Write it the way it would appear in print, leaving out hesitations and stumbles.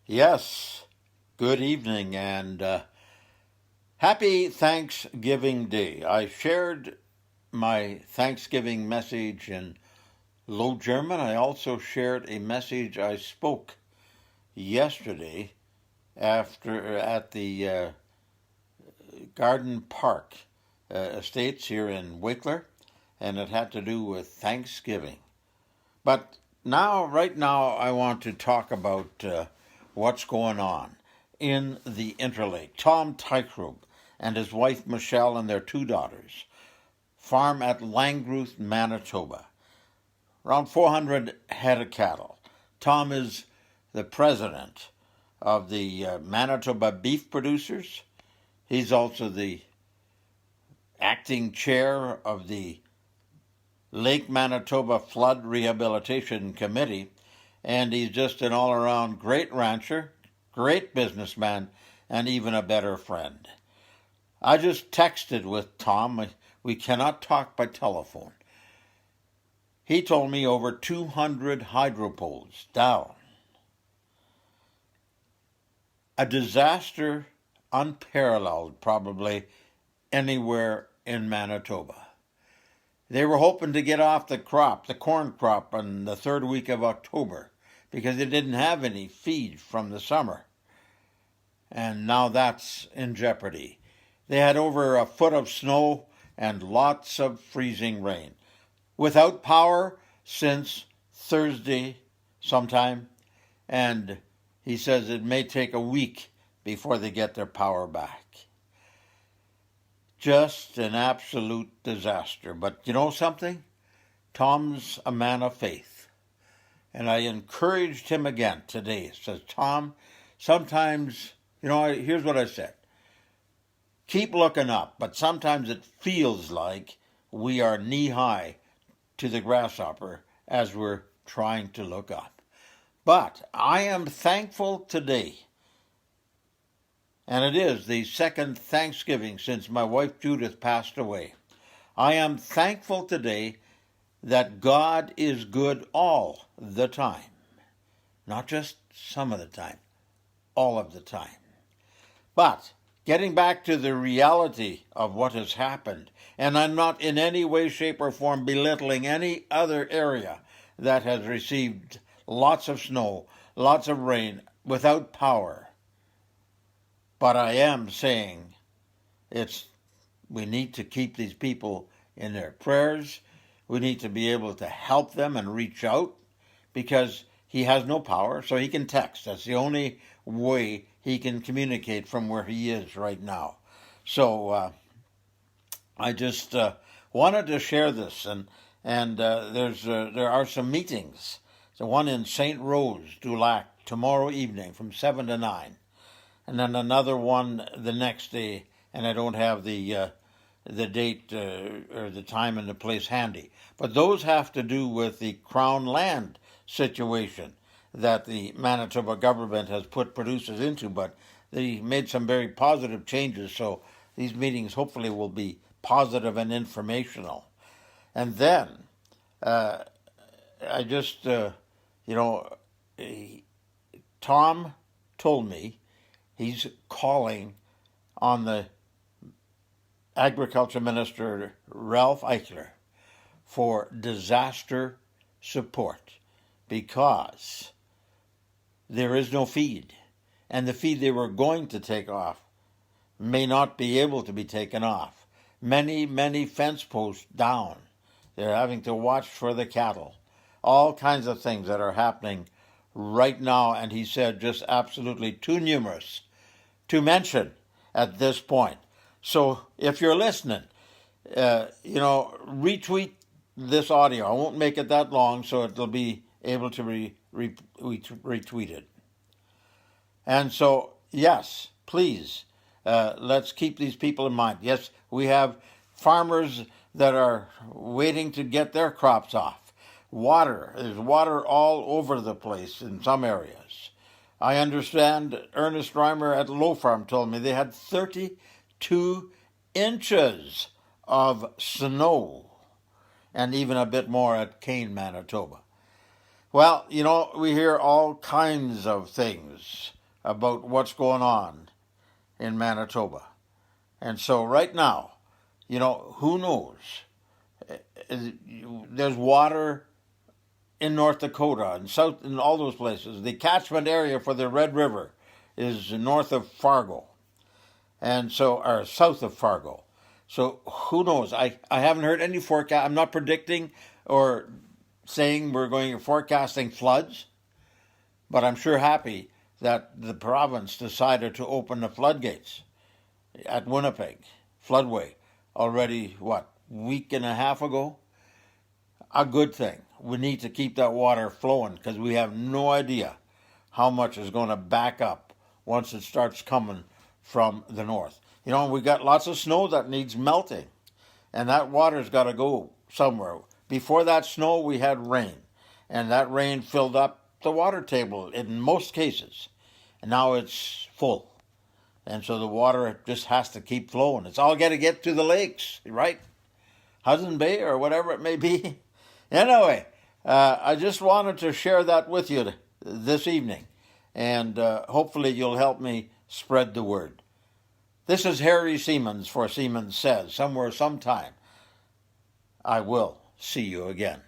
Yes, good evening and happy Thanksgiving Day. I shared my Thanksgiving message in Low German. I also shared a message I spoke yesterday after at the Garden Park Estates here in Wickler, and it had to do with Thanksgiving. But right now, I want to talk about what's going on in the Interlake. Tom Teichrob and his wife Michelle and their two daughters farm at Langreuth, Manitoba. Around 400 head of cattle. Tom is the president of the Manitoba Beef Producers. He's also the acting chair of the Lake Manitoba Flood Rehabilitation Committee, and he's just an all-around great rancher, great businessman, and even a better friend. I just texted with Tom. We cannot talk by telephone. He told me over 200 hydro poles down. A disaster unparalleled probably anywhere in Manitoba. They were hoping to get off the corn crop, in the third week of October because they didn't have any feed from the summer. And now that's in jeopardy. They had over a foot of snow and lots of freezing rain. Without power since Thursday sometime, and he says it may take a week before they get their power back. Just an absolute disaster. But you know something? Tom's a man of faith. And I encouraged him again today. Says, Tom, sometimes, here's what I said. Keep looking up, but sometimes it feels like we are knee-high to the grasshopper as we're trying to look up. But I am thankful today, and it is the second Thanksgiving since my wife Judith passed away. I am thankful today that God is good all the time. Not just some of the time, all of the time. But getting back to the reality of what has happened, and I'm not in any way, shape, or form belittling any other area that has received lots of snow, lots of rain, without power. But I am saying we need to keep these people in their prayers. We need to be able to help them and reach out because he has no power, so he can text. That's the only way he can communicate from where he is right now. So I just wanted to share this, and there are some meetings. The one in St. Rose, Dulac, tomorrow evening from 7 to 9. And then another one the next day, and I don't have the date or the time and the place handy. But those have to do with the Crown land situation that the Manitoba government has put producers into, but they made some very positive changes, so these meetings hopefully will be positive and informational. And then I just, Tom told me he's calling on the Agriculture Minister Ralph Eichler for disaster support because there is no feed, and the feed they were going to take off may not be able to be taken off. Many fence posts down. They're having to watch for the cattle. All kinds of things that are happening right now, and he said just absolutely too numerous to mention at this point. So if you're listening, retweet this audio. I won't make it that long, so it'll be able to retweet it. And so, yes, please, let's keep these people in mind. Yes, we have farmers that are waiting to get their crops off. There's water all over the place in some areas. I understand Ernest Reimer at Low Farm told me they had 32 inches of snow, and even a bit more at Kane, Manitoba. Well, we hear all kinds of things about what's going on in Manitoba. And so right now, who knows? There's water in North Dakota and South in all those places. The catchment area for the Red River is north of Fargo, and so or south of Fargo. So who knows? I haven't heard any forecast. I'm not predicting or saying we're going to forecasting floods, but I'm sure happy that the province decided to open the floodgates at Winnipeg, floodway, already, week and a half ago? A good thing. We need to keep that water flowing because we have no idea how much is going to back up once it starts coming from the north. We got lots of snow that needs melting, and that water's got to go somewhere. Before that snow, we had rain, and that rain filled up the water table in most cases, and now it's full. And so the water just has to keep flowing. It's all got to get to the lakes, right? Hudson Bay or whatever it may be. Anyway, I just wanted to share that with you this evening, and hopefully you'll help me spread the word. This is Harry Siemens for Siemens Says. Somewhere, sometime, I will see you again.